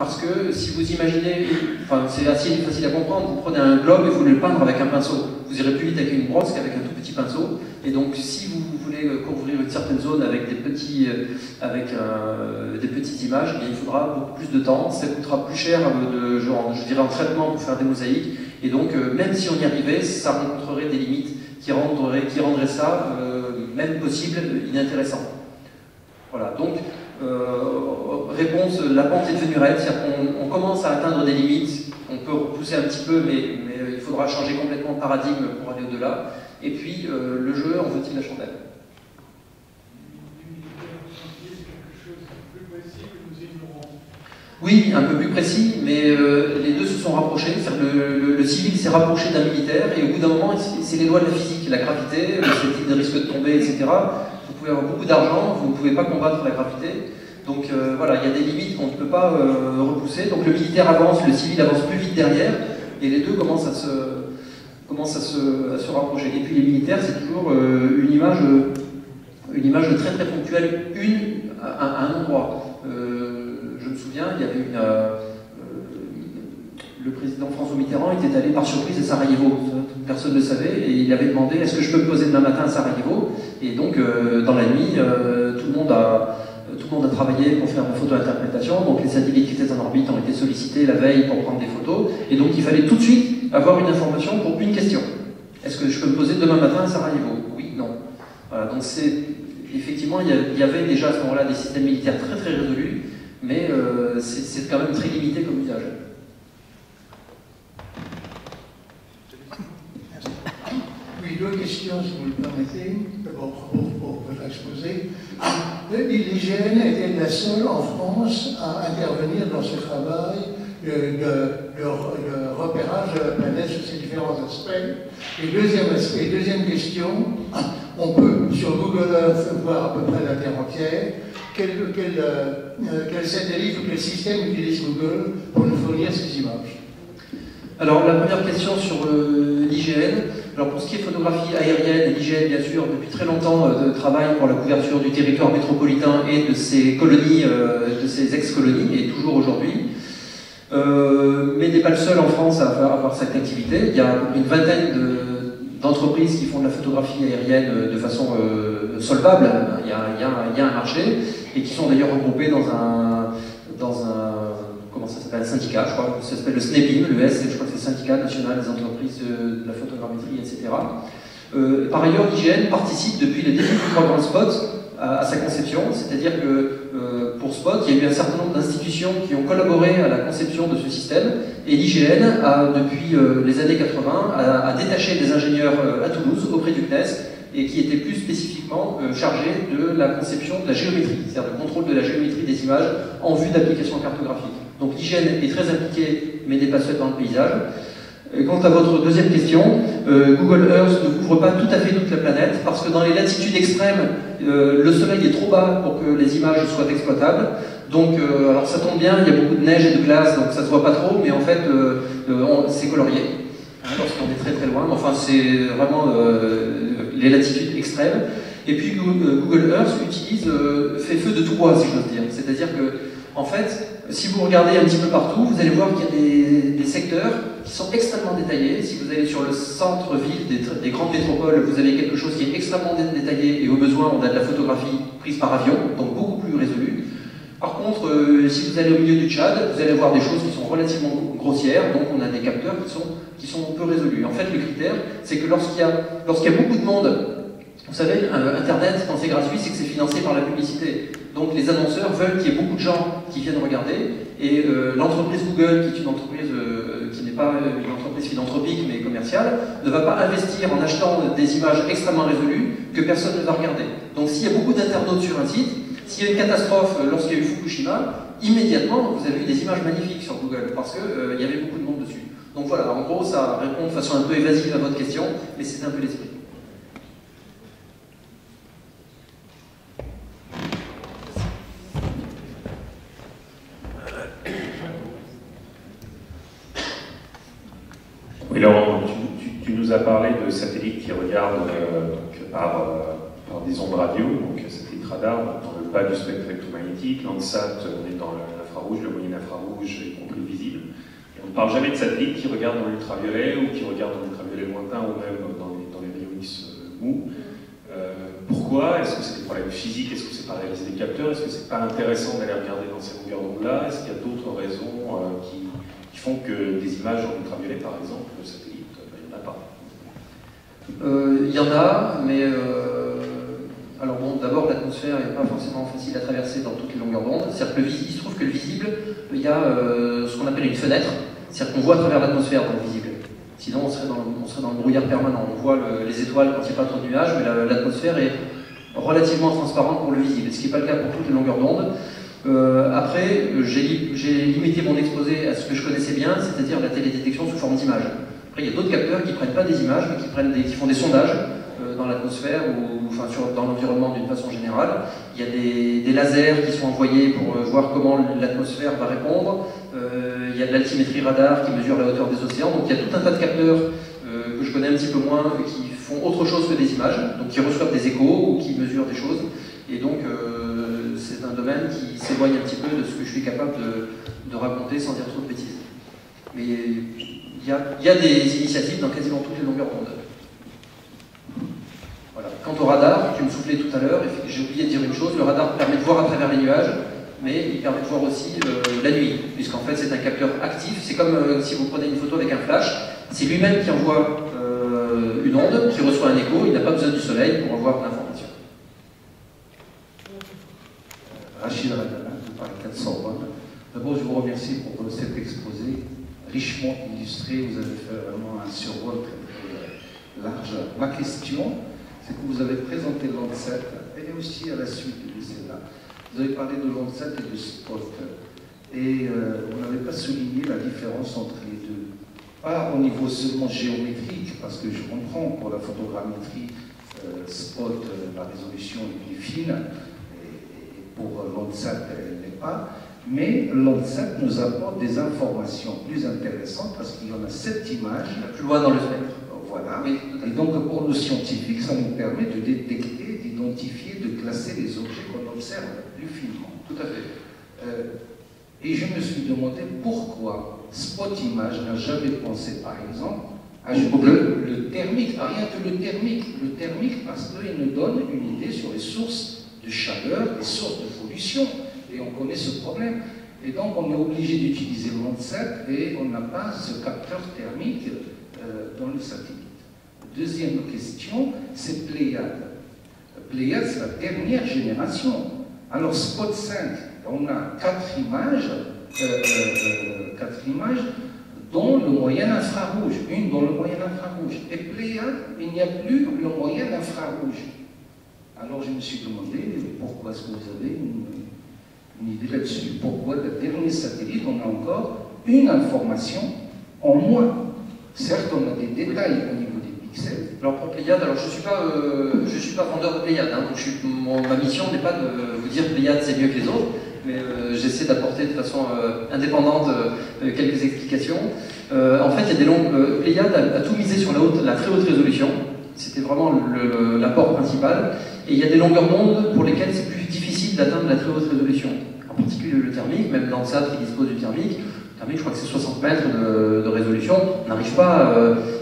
Parce que si vous imaginez, enfin c'est assez facile à comprendre, vous prenez un globe et vous voulez le peindre avec un pinceau. Vous irez plus vite avec une brosse qu'avec un tout petit pinceau. Et donc si vous voulez couvrir une certaine zone avec des petites images, il faudra beaucoup plus de temps. Ça coûtera plus cher je dirais en traitement pour faire des mosaïques. Et donc même si on y arrivait, ça rencontrerait des limites qui rendraient ça, même possible, inintéressant. Voilà, donc réponse, la pente est devenue raide, c'est-à-dire qu'on commence à atteindre des limites, on peut repousser un petit peu, mais il faudra changer complètement de paradigme pour aller au-delà. Et puis le jeu en vaut-il la chandelle? Oui, un peu plus précis, mais les deux se sont rapprochés. Le civil s'est rapproché d'un militaire, et au bout d'un moment, c'est les lois de la physique, la gravité, le type de risque de tomber, etc. Vous pouvez avoir beaucoup d'argent, vous ne pouvez pas combattre la gravité. Donc voilà, il y a des limites qu'on ne peut pas repousser. Donc le militaire avance, le civil avance plus vite derrière, et les deux commencent à se rapprocher. Et puis les militaires, c'est toujours une image très très ponctuelle, à un endroit. Je me souviens, il y avait le président François Mitterrand était allé par surprise à Sarajevo, personne ne le savait, et il avait demandé est-ce que je peux me poser demain matin à Sarajevo, et donc dans la nuit, tout le monde a travaillé pour faire une photo-interprétation, donc les satellites qui étaient en orbite ont été sollicités la veille pour prendre des photos, et donc il fallait tout de suite avoir une information pour une question. Est-ce que je peux me poser demain matin à Sarajevo? Oui, non. Voilà, donc effectivement, il y avait déjà à ce moment-là des systèmes militaires très très résolus, mais c'est quand même très limité comme usage. Oui, deux questions, si vous le permettez, pour votre exposé. L'IGN était la seule en France à intervenir dans ce travail de repérage de la planète sur ses différents aspects. Et deuxième question, on peut sur Google Earth voir à peu près la Terre entière. Quel satellite ou quel système utilise Google pour nous fournir ces images? Alors la première question sur l'IGN. Alors pour ce qui est photographie aérienne, l'IGN bien sûr depuis très longtemps travaille pour la couverture du territoire métropolitain et de ses colonies, de ses ex-colonies, et toujours aujourd'hui. Mais n'est pas le seul en France à avoir cette activité. Il y a une vingtaine d'entreprises qui font de la photographie aérienne de façon solvable. Il y a un marché, et qui sont d'ailleurs regroupés dans un comment ça s'appelle, syndicat, je crois, ça s'appelle le SNEPIM, le S, je crois que c'est le syndicat national des entreprises de la photogrammétrie, etc. Par ailleurs, l'IGN participe depuis le début du programme SPOT à sa conception, c'est-à-dire que pour SPOT, il y a eu un certain nombre d'institutions qui ont collaboré à la conception de ce système, et l'IGN a, depuis les années 80, a détaché des ingénieurs à Toulouse, auprès du CNES, et qui étaient plus spécifiquement chargés de la conception de la géométrie, c'est-à-dire le contrôle de la géométrie des images en vue d'application cartographique. Donc l'IGN est très impliqué, mais n'est pas seul dans le paysage. Quant à votre deuxième question, Google Earth ne couvre pas tout à fait toute la planète, parce que dans les latitudes extrêmes, le soleil est trop bas pour que les images soient exploitables. Donc, alors ça tombe bien, il y a beaucoup de neige et de glace, donc ça ne se voit pas trop, mais en fait, c'est colorié, hein, lorsqu'on est très très loin. Enfin, c'est vraiment les latitudes extrêmes. Et puis Google Earth fait feu de tout bois, si j'ose dire. C'est-à-dire que, en fait, si vous regardez un petit peu partout, vous allez voir qu'il y a des secteurs qui sont extrêmement détaillés. Si vous allez sur le centre-ville des grandes métropoles, vous avez quelque chose qui est extrêmement détaillé, et au besoin, on a de la photographie prise par avion, donc beaucoup plus résolue. Par contre, si vous allez au milieu du Tchad, vous allez voir des choses qui sont relativement grossières, donc on a des capteurs qui sont peu résolus. En fait, le critère, c'est que lorsqu'il y a beaucoup de monde, vous savez, Internet, quand c'est gratuit, c'est que c'est financé par la publicité. Donc les annonceurs veulent qu'il y ait beaucoup de gens qui viennent regarder, et l'entreprise Google, qui est une entreprise qui n'est pas une entreprise philanthropique mais commerciale, ne va pas investir en achetant des images extrêmement résolues que personne ne va regarder. Donc s'il y a beaucoup d'internautes sur un site, s'il y a une catastrophe lorsqu'il y a eu Fukushima, immédiatement vous avez eu des images magnifiques sur Google, parce qu'il y avait beaucoup de monde dessus. Donc voilà, en gros ça répond de façon un peu évasive à votre question, mais c'est un peu l'esprit. Oui, Laurent, tu nous as parlé de satellites qui regardent par des ondes radio, donc satellite radar, dans le bas du spectre électromagnétique. Landsat, on est dans l'infrarouge, le moyen infrarouge ne parle jamais de satellites qui regardent dans l'ultraviolet ou qui regardent dans l'ultraviolet lointain ou même dans les rayons X mous. Pourquoi? Est-ce que c'est des problèmes physiques? Est-ce que c'est pas réaliser des capteurs? Est-ce que c'est pas intéressant d'aller regarder dans ces longueurs d'onde-là? Est-ce qu'il y a d'autres raisons qui font que des images en ultraviolet, par exemple, le satellite, il n'y en a pas? Il y en a, mais alors bon, d'abord l'atmosphère n'est pas forcément facile à traverser dans toutes les longueurs d'onde. C'est-à-dire que il se trouve que le visible, il y a ce qu'on appelle une fenêtre, c'est-à-dire qu'on voit à travers l'atmosphère dans le visible. Sinon, on serait dans le brouillard permanent. On voit les étoiles quand il n'y a pas trop de nuages, mais l'atmosphère est relativement transparente pour le visible, ce qui n'est pas le cas pour toutes les longueurs d'onde. Après, j'ai limité mon exposé à ce que je connaissais bien, c'est-à-dire la télédétection sous forme d'image. Après, il y a d'autres capteurs qui ne prennent pas des images, mais qui font des sondages dans l'atmosphère ou enfin, dans l'environnement d'une façon générale. Il y a des lasers qui sont envoyés pour voir comment l'atmosphère va répondre. Il y a de l'altimétrie radar qui mesure la hauteur des océans. Donc il y a tout un tas de capteurs que je connais un petit peu moins, qui font autre chose que des images, donc qui reçoivent des échos ou qui mesurent des choses. Et donc c'est un domaine qui s'éloigne un petit peu de ce que je suis capable de raconter sans dire trop de bêtises. Mais il y a des initiatives dans quasiment toutes les longueurs d'onde. Voilà. Quant au radar, tu me soufflais tout à l'heure, j'ai oublié de dire une chose, le radar permet de voir à travers les nuages, mais il permet de voir aussi la nuit, puisqu'en fait c'est un capteur actif, c'est comme si vous prenez une photo avec un flash, c'est lui-même qui envoie une onde, qui reçoit un écho, il n'a pas besoin du soleil pour avoir de l'information. Rachid Radana, de Paris 401. D'abord, je vous remercie pour cet exposé richement illustré. Vous avez fait vraiment un survol très large. Ma question, c'est que vous avez présenté Landsat et aussi à la suite de celle-là. Vous avez parlé de Landsat et de Spot. Et vous n'avez pas souligné la différence entre les deux. Pas au niveau seulement géométrique, parce que je comprends pour la photogrammétrie, Spot, la résolution est plus fine. Pour Landsat, elle n'est pas, mais Landsat nous apporte des informations plus intéressantes parce qu'il y en a 7 images. Plus loin dans le spectre. Voilà. Oui, et donc pour nos scientifiques, ça nous permet de détecter, d'identifier, de classer les objets qu'on observe plus finement. Tout à fait. Et je me suis demandé pourquoi Spot Image n'a jamais pensé, par exemple, à ajouter le thermique, rien que le thermique. Le thermique parce qu'il nous donne une idée sur les sources de chaleur, les sources de pollution, et on connaît ce problème. Et donc on est obligé d'utiliser Landsat et on n'a pas ce capteur thermique dans le satellite. Deuxième question, c'est Pléiade. Pléiade, c'est la dernière génération. Alors Spot 5, on a 4 images, dont le moyen infrarouge, une dans le moyen infrarouge. Et Pléiade, il n'y a plus le moyen infrarouge. Alors je me suis demandé pourquoi est-ce que vous avez une idée là-dessus. Pourquoi le dernier satellite, on a encore une information en moins. Certes, on a des détails au niveau des pixels. Alors pour Pléiade, alors je suis pas vendeur de Pléiade, hein, donc ma mission n'est pas de vous dire Pléiade c'est mieux que les autres, mais j'essaie d'apporter de façon indépendante quelques explications. En fait, il y a des longues. Pléiade a tout misé sur la très haute résolution. C'était vraiment l'apport principal. Et il y a des longueurs d'onde pour lesquelles c'est plus difficile d'atteindre la très haute résolution. En particulier le thermique, même Landsat qui dispose du thermique. Le thermique, je crois que c'est 60 mètres de résolution. On n'arrive pas.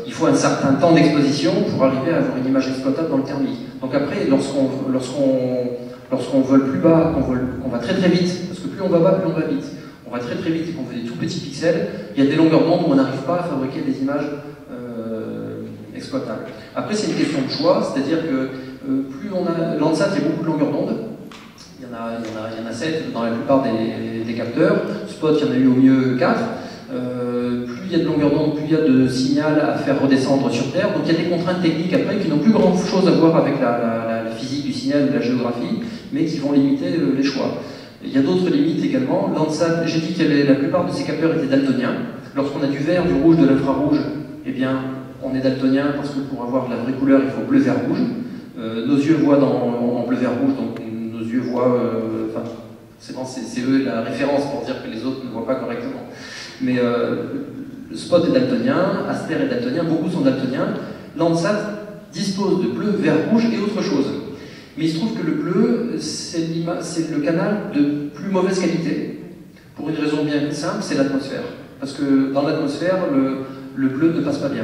Il faut un certain temps d'exposition pour arriver à avoir une image exploitable dans le thermique. Donc après, lorsqu'on vole plus bas, qu'on va très très vite, parce que plus on va bas, plus on va vite. On va très très vite et qu'on fait des tout petits pixels. Il y a des longueurs d'onde où on n'arrive pas à fabriquer des images exploitables. Après, c'est une question de choix, c'est-à-dire que plus on a Landsat, il y a beaucoup de longueurs d'onde. Il y en a 7 dans la plupart des capteurs. Spot, il y en a eu au mieux 4. Plus il y a de longueurs d'onde, plus il y a de signal à faire redescendre sur Terre. Donc il y a des contraintes techniques après qui n'ont plus grand chose à voir avec la physique du signal ou la géographie, mais qui vont limiter les choix. Il y a d'autres limites également. Landsat, j'ai dit que la plupart de ces capteurs étaient daltoniens. Lorsqu'on a du vert, du rouge, de l'infrarouge, eh bien, on est daltonien parce que pour avoir de la vraie couleur, il faut bleu, vert, rouge. Nos yeux voient en bleu, vert, rouge, donc nos yeux voient. Enfin, c'est eux la référence pour dire que les autres ne voient pas correctement. Mais Spot est daltonien, Aster est daltonien, beaucoup sont daltoniens. Landsat dispose de bleu, vert, rouge et autre chose. Mais il se trouve que le bleu, c'est le canal de plus mauvaise qualité, pour une raison bien simple, c'est l'atmosphère. Parce que dans l'atmosphère, le bleu ne passe pas bien.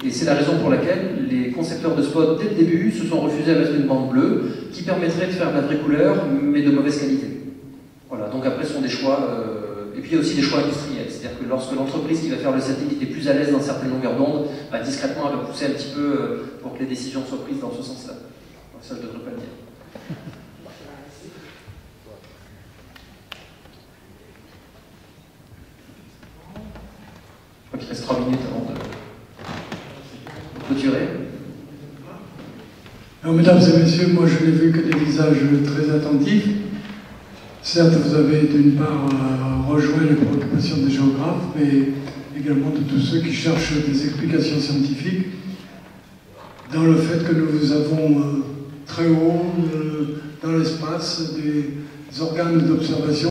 Et c'est la raison pour laquelle les concepteurs de spots, dès le début, se sont refusés à mettre une bande bleue qui permettrait de faire de la vraie couleur, mais de mauvaise qualité. Voilà, donc après, ce sont des choix... et puis il y a aussi des choix industriels. C'est-à-dire que lorsque l'entreprise qui va faire le satellite est plus à l'aise dans certaines longueurs d'onde, bah, discrètement, elle va pousser un petit peu pour que les décisions soient prises dans ce sens-là. Donc ça, je ne devrais pas le dire. Je crois qu'il reste 3 minutes avant de clôturer. Alors, mesdames et messieurs, moi je n'ai vu que des visages très attentifs. Certes, vous avez d'une part rejoint les préoccupations des géographes, mais également de tous ceux qui cherchent des explications scientifiques dans le fait que nous avons très haut dans l'espace des organes d'observation